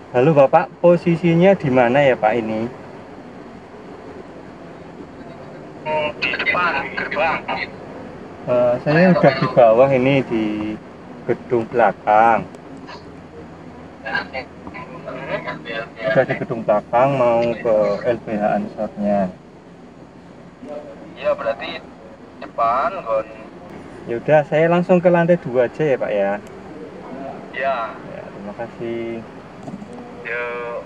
Halo Bapak, posisinya di mana ya Pak ini? Di depan gerbang. Saya udah di bawah ini di gedung belakang. Udah di gedung belakang mau ke LBH Ansornya. Iya berarti depan kon. Ya udah, saya langsung ke lantai 2 aja ya Pak ya. Ya, Ya, terima kasih. yuk.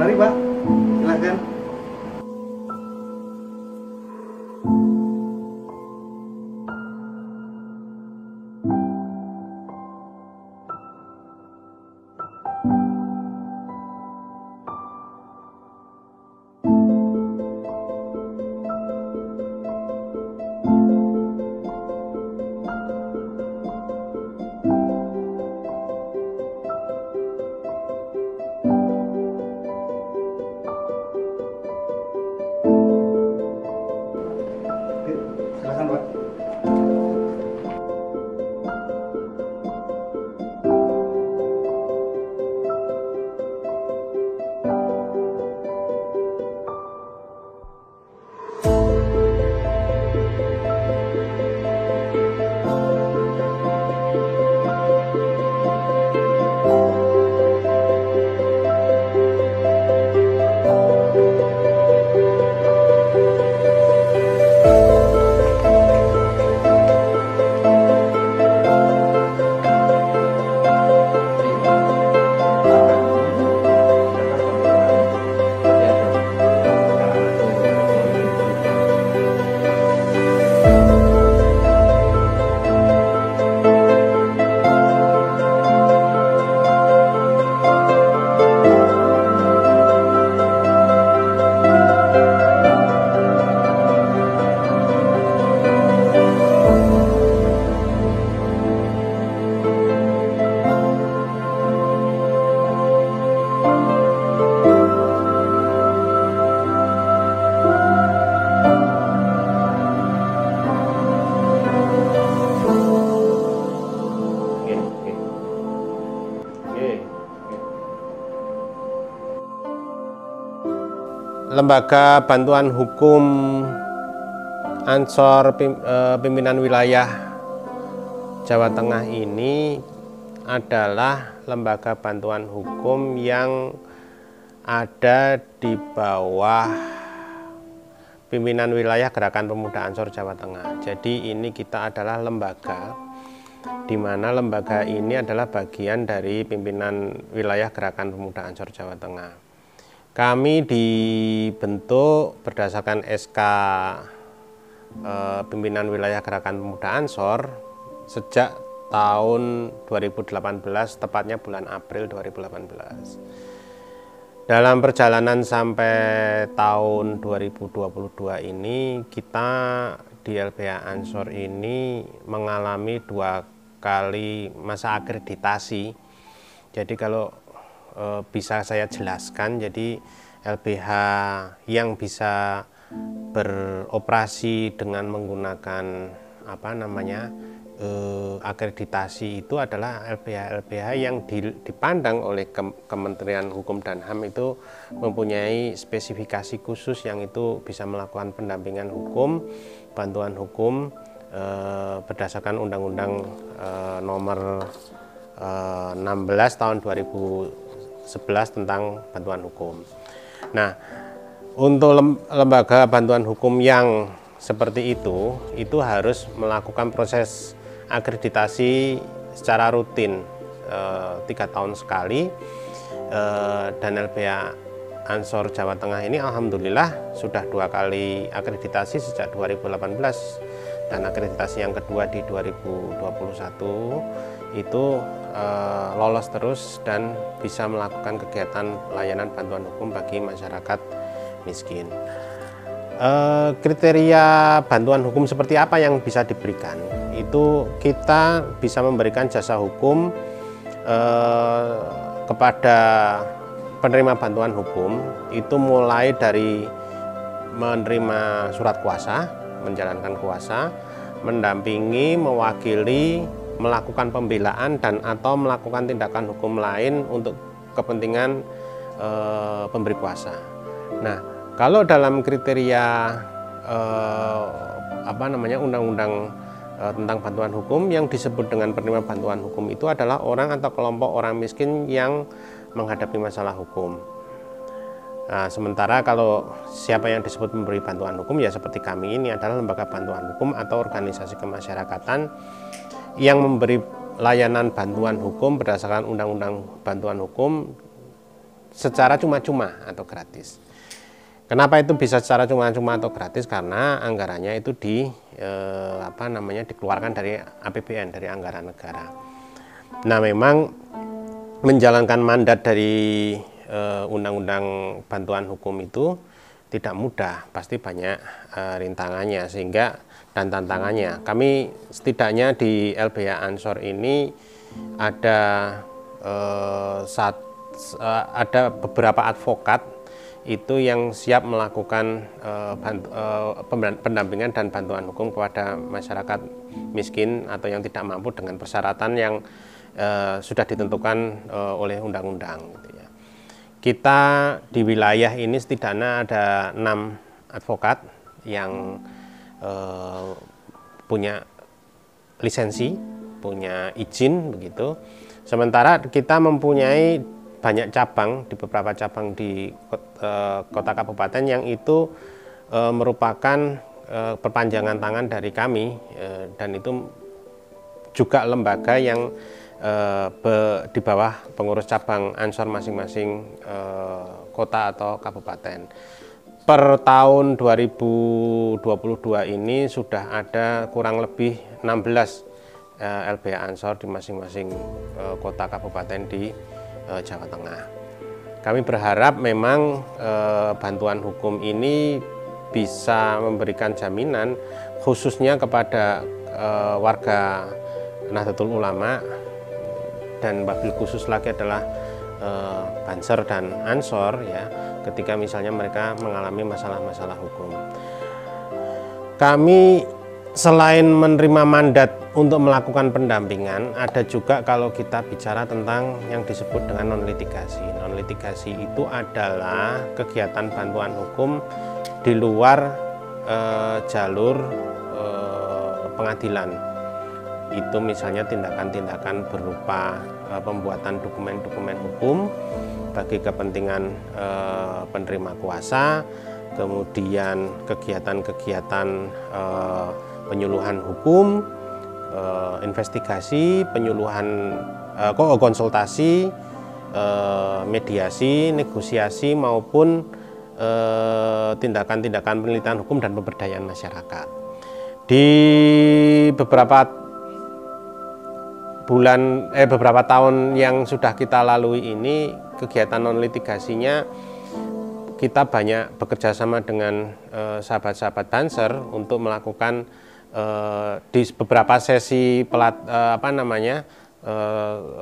Mari Pak, silakan. Silakan Pak. Oke, oke. Oke, oke. Lembaga Bantuan Hukum Ansor Pimpinan Wilayah Jawa Tengah ini adalah lembaga bantuan hukum yang ada di bawah pimpinan wilayah Gerakan Pemuda Ansor Jawa Tengah. Jadi ini kita adalah lembaga di mana lembaga ini adalah bagian dari pimpinan wilayah Gerakan Pemuda Ansor Jawa Tengah. Kami dibentuk berdasarkan SK pimpinan wilayah Gerakan Pemuda Ansor sejak tahun 2018, tepatnya bulan April 2018. Dalam perjalanan sampai tahun 2022 ini, kita di LBH Ansor ini mengalami 2 kali masa akreditasi. Jadi kalau bisa saya jelaskan, jadi LBH yang bisa beroperasi dengan menggunakan akreditasi itu adalah LBH yang dipandang oleh Kementerian Hukum dan HAM itu mempunyai spesifikasi khusus yang itu bisa melakukan pendampingan hukum, bantuan hukum berdasarkan Undang-Undang nomor 16 tahun 2011 tentang bantuan hukum. Nah, untuk lembaga bantuan hukum yang seperti itu harus melakukan proses akreditasi secara rutin 3 tahun sekali, dan LBH Ansor Jawa Tengah ini alhamdulillah sudah 2 kali akreditasi sejak 2018, dan akreditasi yang kedua di 2021 itu lolos terus dan bisa melakukan kegiatan layanan bantuan hukum bagi masyarakat miskin. Kriteria bantuan hukum seperti apa yang bisa diberikan? Itu kita bisa memberikan jasa hukum kepada penerima bantuan hukum itu mulai dari menerima surat kuasa, menjalankan kuasa, mendampingi, mewakili, melakukan pembelaan dan atau melakukan tindakan hukum lain untuk kepentingan pemberi kuasa. Nah, kalau dalam kriteria undang-undang tentang bantuan hukum, yang disebut dengan penerima bantuan hukum itu adalah orang atau kelompok orang miskin yang menghadapi masalah hukum. Nah, sementara kalau siapa yang disebut memberi bantuan hukum, ya seperti kami ini adalah lembaga bantuan hukum atau organisasi kemasyarakatan yang memberi layanan bantuan hukum berdasarkan undang-undang bantuan hukum secara cuma-cuma atau gratis. Kenapa itu bisa secara cuma-cuma atau gratis? Karena anggarannya itu dikeluarkan dari APBN, dari anggaran negara. Nah, memang menjalankan mandat dari undang-undang bantuan hukum itu tidak mudah, pasti banyak rintangannya dan tantangannya. Kami setidaknya di LBH Ansor ini ada beberapa advokat itu yang siap melakukan pendampingan dan bantuan hukum kepada masyarakat miskin atau yang tidak mampu dengan persyaratan yang sudah ditentukan oleh undang-undang. Gitu ya. Kita di wilayah ini setidaknya ada 6 advokat yang punya lisensi, punya izin begitu. Sementara kita mempunyai banyak cabang, di beberapa cabang di kota kabupaten yang itu merupakan perpanjangan tangan dari kami, dan itu juga lembaga yang di bawah pengurus cabang Ansor masing-masing kota atau kabupaten. Per tahun 2022 ini sudah ada kurang lebih 16 LBH Ansor di masing-masing kota kabupaten di Jawa Tengah. Kami berharap memang bantuan hukum ini bisa memberikan jaminan khususnya kepada warga Nahdlatul Ulama, dan wabil khusus lagi adalah Banser dan Ansor ya, ketika misalnya mereka mengalami masalah-masalah hukum. Kami selain menerima mandat untuk melakukan pendampingan, ada juga kalau kita bicara tentang yang disebut dengan non-litigasi. Non-litigasi itu adalah kegiatan bantuan hukum di luar jalur pengadilan. Itu misalnya tindakan-tindakan berupa pembuatan dokumen-dokumen hukum bagi kepentingan penerima kuasa, kemudian kegiatan-kegiatan penyuluhan hukum, investigasi, penyuluhan, konsultasi, mediasi, negosiasi, maupun tindakan-tindakan penelitian hukum dan pemberdayaan masyarakat. Di beberapa tahun yang sudah kita lalui ini, kegiatan non litigasinya kita banyak bekerja sama dengan sahabat-sahabat Banser untuk melakukan di beberapa sesi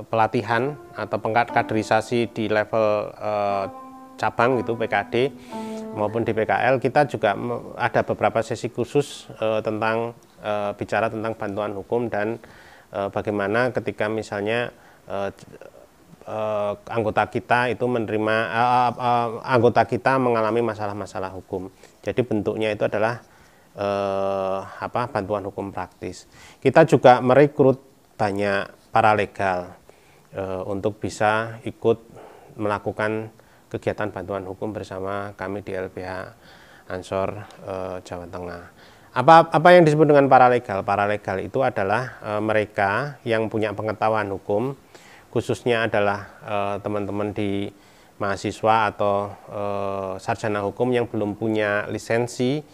pelatihan atau kaderisasi di level cabang gitu, PKD maupun di PKL. Kita juga ada beberapa sesi khusus tentang bicara tentang bantuan hukum dan bagaimana ketika misalnya anggota kita itu menerima anggota kita mengalami masalah-masalah hukum. Jadi bentuknya itu adalah bantuan hukum praktis. Kita juga merekrut banyak paralegal untuk bisa ikut melakukan kegiatan bantuan hukum bersama kami di LBH Ansor Jawa Tengah. Apa yang disebut dengan paralegal? Paralegal itu adalah mereka yang punya pengetahuan hukum, khususnya adalah teman-teman di mahasiswa atau sarjana hukum yang belum punya lisensi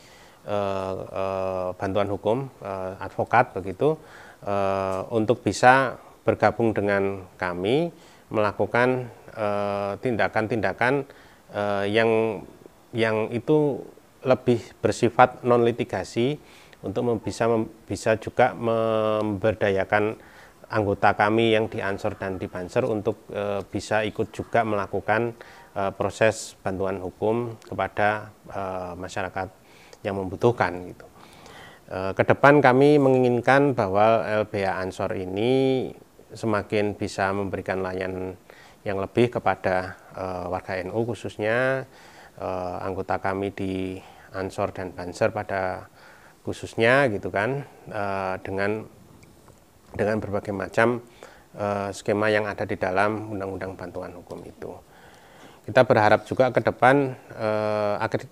bantuan hukum, advokat begitu, untuk bisa bergabung dengan kami melakukan tindakan-tindakan yang itu lebih bersifat non litigasi untuk bisa juga memberdayakan anggota kami yang di Ansor dan di Banser untuk bisa ikut juga melakukan proses bantuan hukum kepada masyarakat yang membutuhkan gitu. Ke depan kami menginginkan bahwa LBH Ansor ini semakin bisa memberikan layanan yang lebih kepada warga NU, khususnya anggota kami di Ansor dan Banser pada khususnya gitu kan, dengan berbagai macam skema yang ada di dalam Undang-Undang Bantuan Hukum itu. Kita berharap juga ke depan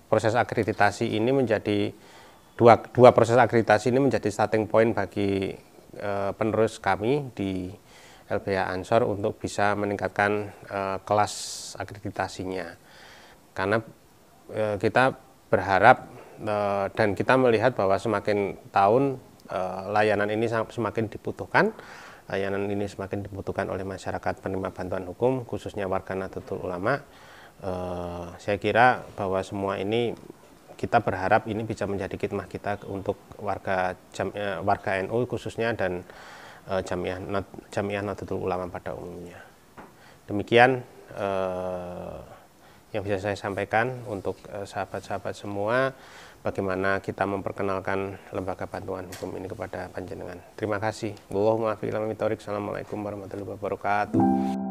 proses akreditasi ini menjadi dua proses akreditasi ini menjadi starting point bagi penerus kami di LBH Ansor untuk bisa meningkatkan kelas akreditasinya. Karena kita berharap dan kita melihat bahwa semakin tahun layanan ini semakin dibutuhkan. Layanan ini semakin dibutuhkan oleh masyarakat penerima bantuan hukum, khususnya warga Nahdlatul Ulama. Saya kira bahwa semua ini kita berharap ini bisa menjadi khidmah kita untuk warga NU khususnya dan Jamiah Nahdlatul Ulama pada umumnya. Demikian yang bisa saya sampaikan untuk sahabat-sahabat semua, bagaimana kita memperkenalkan lembaga bantuan hukum ini kepada panjenengan. Terima kasih. Assalamualaikum warahmatullahi wabarakatuh.